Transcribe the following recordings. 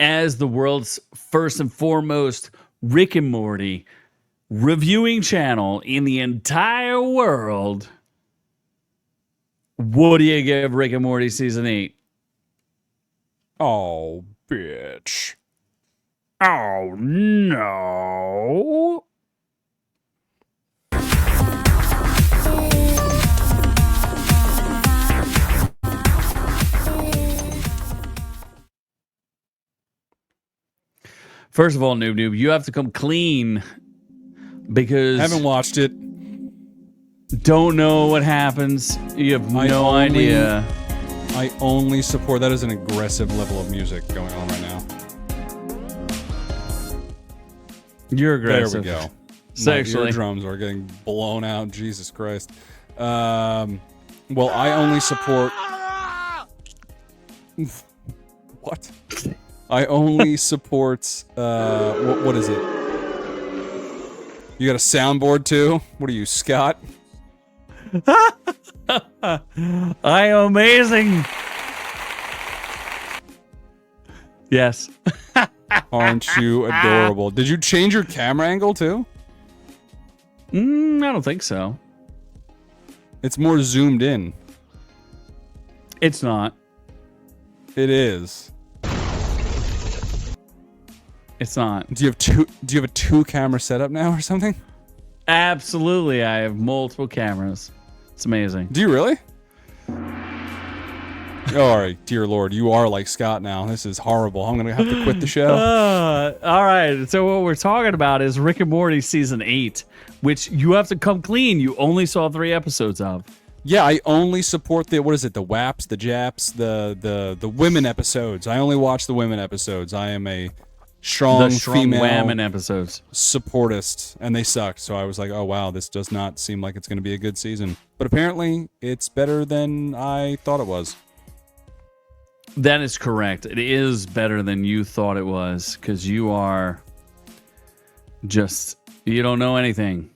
as the world's first and foremost Rick and Morty reviewing channel in the entire world, what do you give Rick and Morty season 8? Oh, bitch. Oh, no. First of all, Noob, you have to come clean because Haven't watched it. Don't know what happens. You have no idea. I only support that as an aggressive level of music going on right now. You're aggressive. There we go. Sexually. My eardrums are getting blown out. Jesus Christ. Well, I only support... What? I only support... what is it? You got a soundboard too? What are you, Scott? I am amazing. Yes. Aren't you adorable? Did you change your camera angle too? I don't think so. It's more zoomed in. It's not. It is. It's not. Do you have a two camera setup now or something? Absolutely, I have multiple cameras. It's amazing. Do you really? All right, dear Lord, you are like Scott now. This is horrible. I'm gonna have to quit the show. All right. So what we're talking about is Rick and Morty season 8, which you have to come clean. You only saw 3 episodes of. Yeah, I only support the the WAPs, the JAPs, the women episodes. I only watch the women episodes. I am a strong female women episodes supportist, and they sucked. So I was like, oh wow, this does not seem like it's going to be a good season. But apparently, it's better than I thought it was. That is correct. It is better than you thought it was, because you are you don't know anything.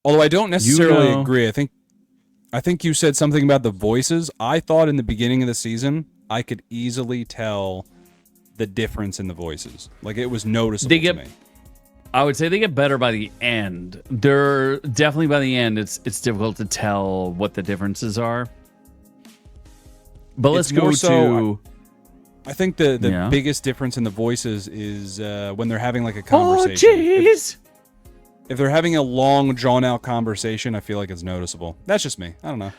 Although I don't necessarily agree. I think you said something about the voices. I thought in the beginning of the season, I could easily tell the difference in the voices. Like, it was noticeable to me. I would say they get better by the end. They're definitely by the end. It's difficult to tell what the differences are. But let's go to... I think the biggest difference in the voices is when they're having like a conversation. Oh, jeez! If they're having a long, drawn-out conversation, I feel like it's noticeable. That's just me. I don't know.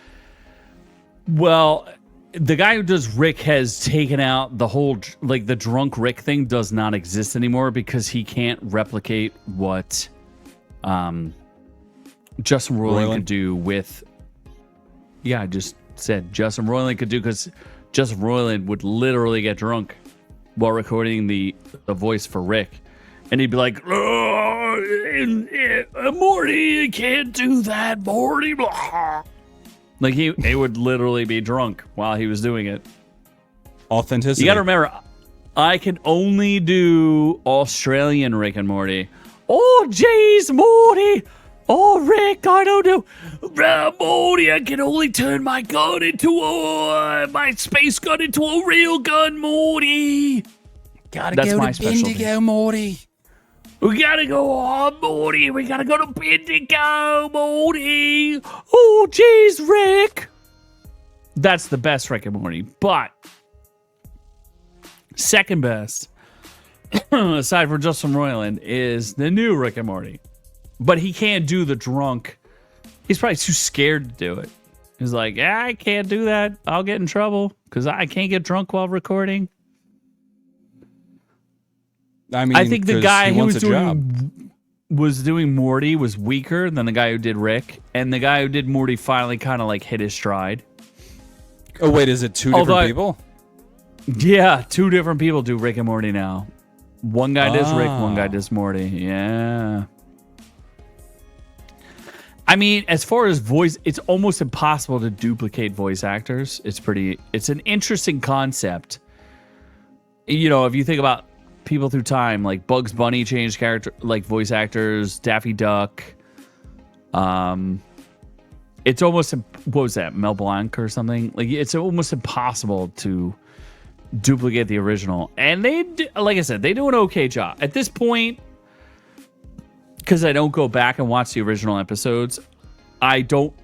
Well, the guy who does Rick has taken out the whole... Like, the drunk Rick thing does not exist anymore because he can't replicate what Justin Roiland could do with... Yeah, I just said Justin Roiland could do, because Justin Roiland would literally get drunk while recording the voice for Rick. And he'd be like, Morty, you can't do that, Morty. Blah. Like, he would literally be drunk while he was doing it. Authenticity. You gotta remember, I can only do Australian Rick and Morty. Oh, jeez, Morty. Oh, Rick, I don't know. Morty, I can only turn my gun into my space gun into a real gun, Morty. Gotta go to Bendigo, Morty. We gotta go on, Morty. We gotta go to Bendigo, Morty. Oh, jeez, Rick. That's the best Rick and Morty. But second best, aside from Justin Roiland, is the new Rick and Morty. But he can't do the drunk. He's probably too scared to do it. He's like, yeah, I can't do that. I'll get in trouble because I can't get drunk while recording. I mean, I think the guy who was doing Morty was weaker than the guy who did Rick. And the guy who did Morty finally kind of like hit his stride. Oh, wait, is it two different people? Yeah, 2 different people do Rick and Morty now. One guy does Rick, one guy does Morty. Yeah. I mean, as far as voice, it's almost impossible to duplicate voice actors. It's an interesting concept. You know, if you think about people through time, like Bugs Bunny changed character, like voice actors, Daffy Duck. It's almost, what was that, Mel Blanc or something? Like, it's almost impossible to duplicate the original. And like I said, they do an okay job. At this point, because I don't go back and watch the original episodes, I don't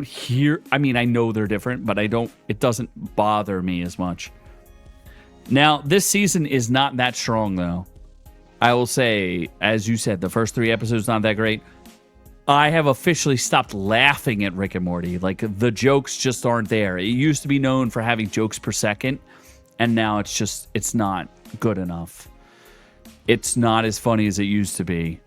hear, I mean, I know they're different, but it doesn't bother me as much. Now, this season is not that strong, though. I will say, as you said, the first 3 episodes not that great. I have officially stopped laughing at Rick and Morty. Like, the jokes just aren't there. It used to be known for having jokes per second, and now it's not good enough. It's not as funny as it used to be.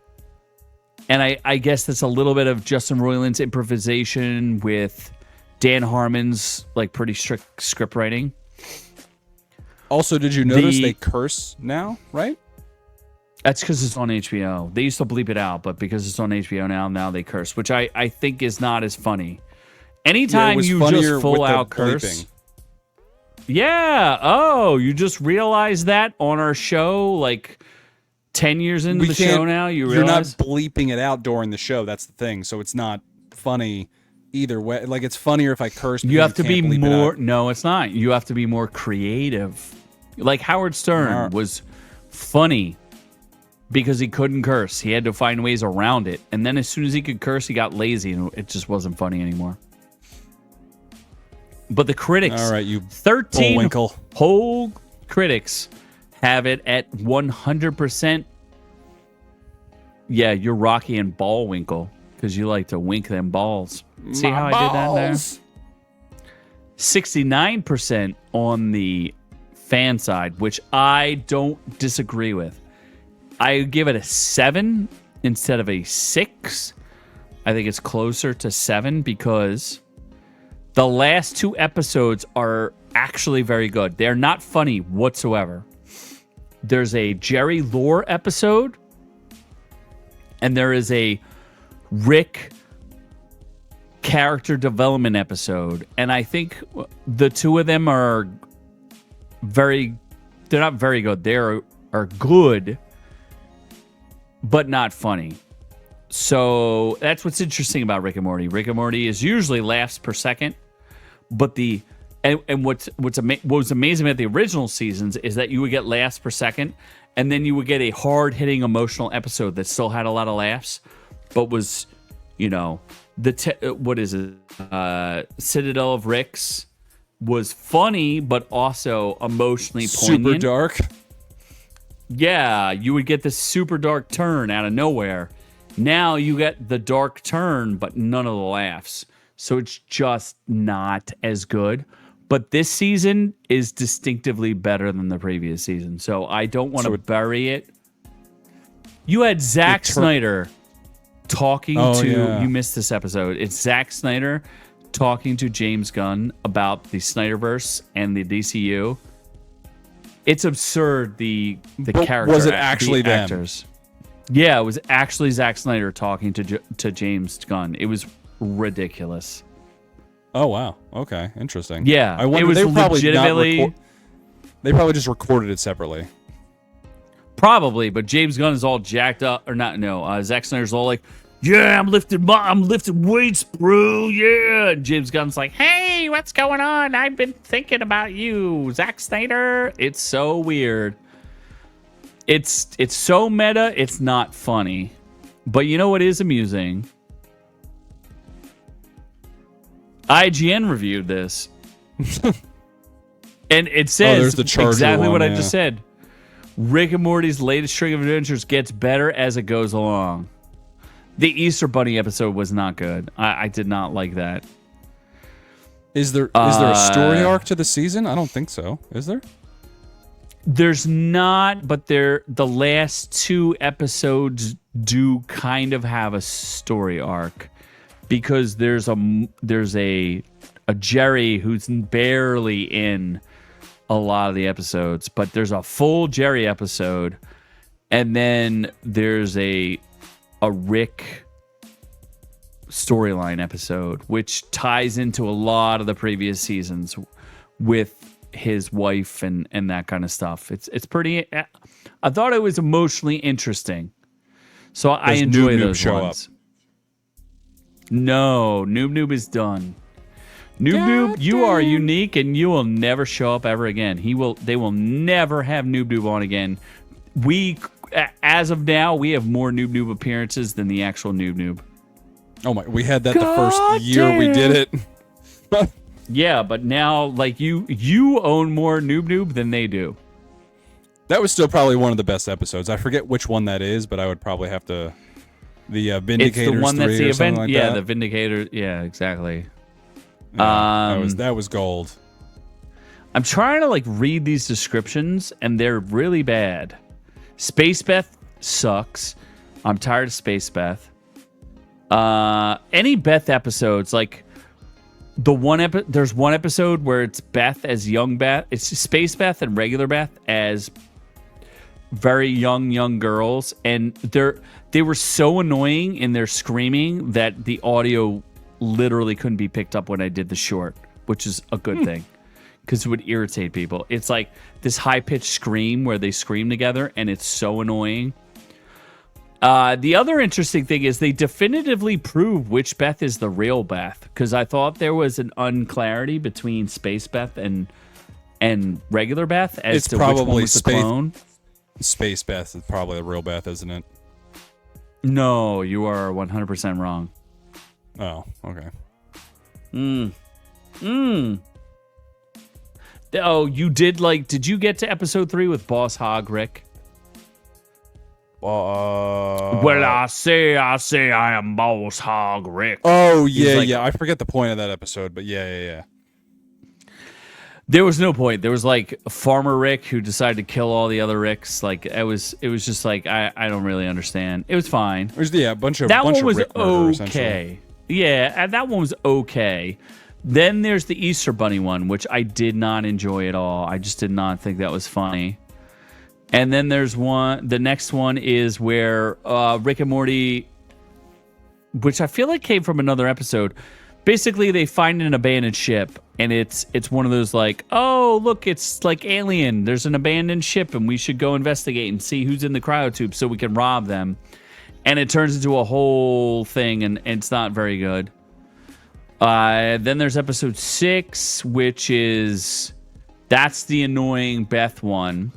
And I guess that's a little bit of Justin Roiland's improvisation with Dan Harmon's, like, pretty strict script writing. Also, did you notice they curse now, right? That's because it's on HBO. They used to bleep it out, but because it's on HBO now they curse, which I think is not as funny. Anytime you just full out curse. Bleeping. Yeah. Oh, you just realized that on our show, like 10 years into the show now? You're not bleeping it out during the show. That's the thing. So it's not funny either way. Like, it's funnier if I curse. You have to be more. No, it's not. You have to be more creative. Like Howard Stern was funny because he couldn't curse. He had to find ways around it. And then as soon as he could curse, he got lazy and it just wasn't funny anymore. But the critics, all right, you 13 Bullwinkle. whole critics have it at 100%. Yeah, you're Rocky and Bullwinkle because you like to wink them balls. See how I did that there? 69% on the fan side, which I don't disagree with. I give it a 7 instead of a 6. I think it's closer to 7 because the last 2 episodes are actually very good. They're not funny whatsoever. There's a Jerry Lore episode, and there is a Rick character development episode. And I think the 2 of them are they're not very good. They are good, but not funny. So that's what's interesting about Rick and Morty. Rick and Morty is usually laughs per second, but what was amazing about the original seasons is that you would get laughs per second, and then you would get a hard-hitting emotional episode that still had a lot of laughs, but was, what is it? Citadel of Ricks was funny, but also emotionally poignant. Super dark. Yeah, you would get this super dark turn out of nowhere. Now you get the dark turn, but none of the laughs. So it's just not as good. But this season is distinctively better than the previous season. So I don't want to bury it. You had Zack Snyder talking to... Yeah. You missed this episode. It's Zack Snyder talking to James Gunn about the Snyderverse and the DCU. It's absurd, the character. Was it actually them? Actors. Yeah, it was actually Zack Snyder talking to James Gunn. It was ridiculous. Oh, wow. Okay, interesting. Yeah, I wonder, it was they probably legitimately... They probably just recorded it separately. Probably, but James Gunn is all jacked up. Or not, no. Zack Snyder's all like, yeah, I'm lifting weights, bro, yeah. And James Gunn's like, hey, what's going on? I've been thinking about you, Zack Snyder. It's so weird. It's so meta, it's not funny. But you know what is amusing? IGN reviewed this. And it says exactly what I just said. Rick and Morty's latest string of adventures gets better as it goes along. The Easter Bunny episode was not good. I did not like that. Is there a story arc to the season? I don't think so. Is there? There's not, but the last 2 episodes do kind of have a story arc because there's a Jerry who's barely in a lot of the episodes, but there's a full Jerry episode, and then there's a Rick storyline episode, which ties into a lot of the previous seasons with his wife and that kind of stuff. It's pretty. I thought it was emotionally interesting, so I enjoy those ones. No, Noob is done. Noob, you are unique, and you will never show up ever again. They will never have Noob on again. As of now, we have more Noob appearances than the actual Noob. Oh my! We had that the first year we did it. Yeah, but now, like you own more Noob than they do. That was still probably one of the best episodes. I forget which one that is, but I would probably have to. The Vindicators. It's the one that's the event. Like yeah, that. the Vindicator. Yeah, exactly. Yeah, that was gold. I'm trying to like read these descriptions, and they're really bad. Space Beth sucks. I'm tired of Space Beth. Any Beth episodes, like there's one episode where it's Beth as young Beth. It's Space Beth and regular Beth as very young girls, and they were so annoying in their screaming that the audio literally couldn't be picked up when I did the short, which is a good thing. Because it would irritate people. It's like this high-pitched scream where they scream together, and it's so annoying. The other interesting thing is they definitively prove which Beth is the real Beth, because I thought there was an unclarity between Space Beth and regular Beth as to which one was the clone. Space Beth is probably the real Beth, isn't it? No, you are 100% wrong. Oh, okay. Oh, you did you get to episode 3 with Boss Hog Rick? Well, I say I am Boss Hog Rick. Oh, yeah. I forget the point of that episode, but yeah. There was no point. There was like Farmer Rick who decided to kill all the other Ricks. Like it was just like I don't really understand. It was fine. It was a bunch of that one was Rick murder, okay. Yeah, and that one was okay. Then there's the Easter Bunny one, which I did not enjoy at all. I just did not think that was funny. And then there's the next one is where Rick and Morty, which I feel like came from another episode. Basically, they find an abandoned ship, and it's one of those like, oh, look, it's like Alien. There's an abandoned ship, and we should go investigate and see who's in the cryotube so we can rob them. And it turns into a whole thing, and it's not very good. Then there's episode 6, which that's the annoying Beth one.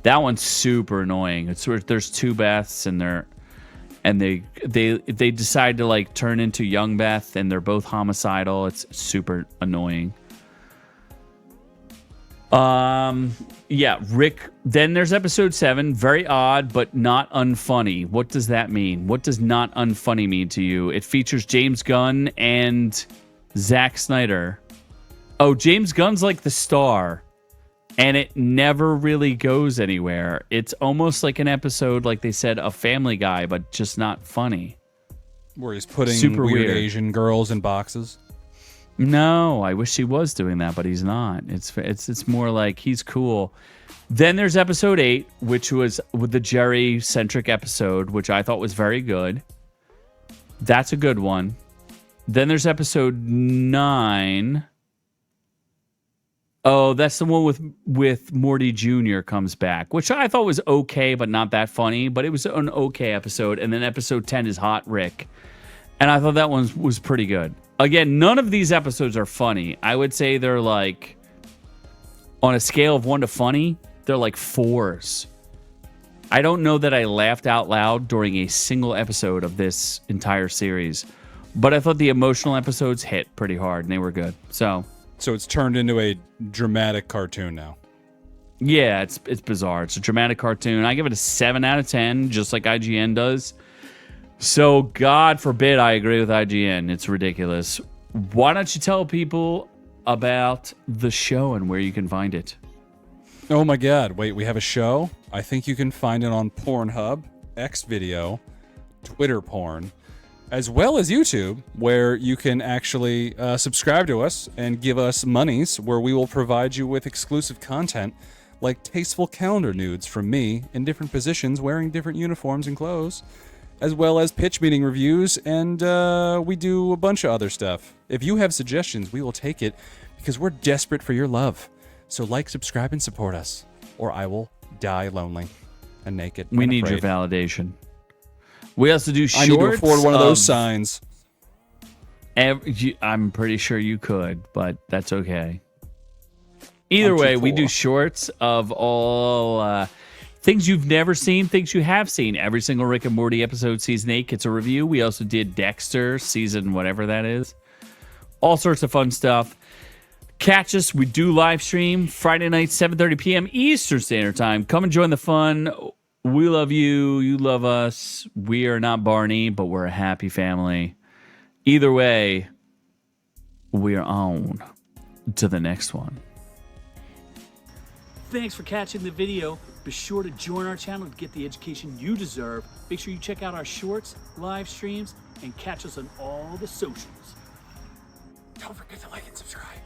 That one's super annoying. It's where there's 2 Beths, and they decide to like turn into young Beth, and they're both homicidal. It's super annoying. Yeah, Rick. Then there's episode 7, very odd but not unfunny. What does that mean? What does not unfunny mean to you? It features James Gunn and Zack Snyder. Oh, James Gunn's like the star, and it never really goes anywhere. It's almost like an episode, like they said, of Family Guy, but just not funny. Where he's putting super weird Asian girls in boxes. No, I wish he was doing that, but he's not. It's more like he's cool. Then there's episode 8, which was with the Jerry-centric episode, which I thought was very good. That's a good one. Then there's episode 9. Oh, that's the one with Morty Jr. comes back, which I thought was okay, but not that funny. But it was an okay episode. And then episode 10 is Hot Rick. And I thought that one was pretty good. Again, none of these episodes are funny. I would say they're like, on a scale of 1 to funny, they're like 4s. I don't know that I laughed out loud during a single episode of this entire series. But I thought the emotional episodes hit pretty hard, and they were good. So it's turned into a dramatic cartoon now. Yeah, it's bizarre. It's a dramatic cartoon. I give it a 7 out of 10, just like IGN does. So God forbid I agree with IGN. It's ridiculous. Why don't you tell people about the show and where you can find it? Oh my God. Wait, we have a show? I think you can find it on Pornhub, Xvideo, Twitter porn, as well as YouTube, where you can actually subscribe to us and give us monies, where we will provide you with exclusive content like tasteful calendar nudes from me in different positions wearing different uniforms and clothes, as well as pitch meeting reviews, and we do a bunch of other stuff. If you have suggestions, we will take it because we're desperate for your love. So like, subscribe, and support us, or I will die lonely and naked. We need your validation. We also do shorts. I need to afford one of those signs. I'm pretty sure you could, but that's okay. Either way, we do shorts of all things you've never seen, things you have seen. Every single Rick and Morty episode, season 8 gets a review. We also did Dexter, season whatever that is. All sorts of fun stuff. Catch us. We do live stream Friday night, 7:30 p.m. Eastern Standard Time. Come and join the fun. We love you. You love us. We are not Barney, but we're a happy family. Either way, we are on to the next one. Thanks for catching the video. Be sure to join our channel to get the education you deserve. Make sure you check out our shorts, live streams, and catch us on all the socials. Don't forget to like and subscribe.